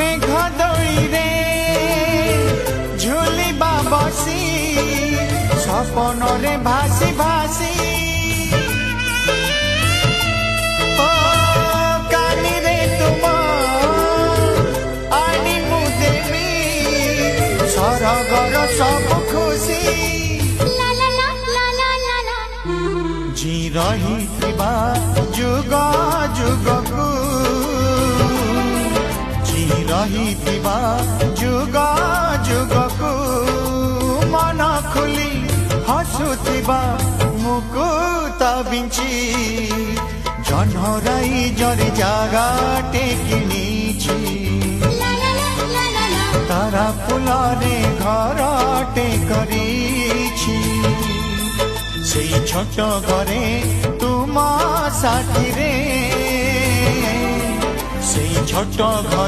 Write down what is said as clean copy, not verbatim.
मेघ दईरे झुलिबा बसी सपन रे भासी भासी ओ कानी रे तुम आनी मु देवी सरगर सब खुशी जी रही जुग जुगकू जी रही जुग जुगकू मन खुली हसुथिबा मुकुत बिंची जन्हराई जरी जागा टेकिनीची तारा फुलरे घर टेकरीची सेई छोट घरे तुम साथी रे सेई छोट घर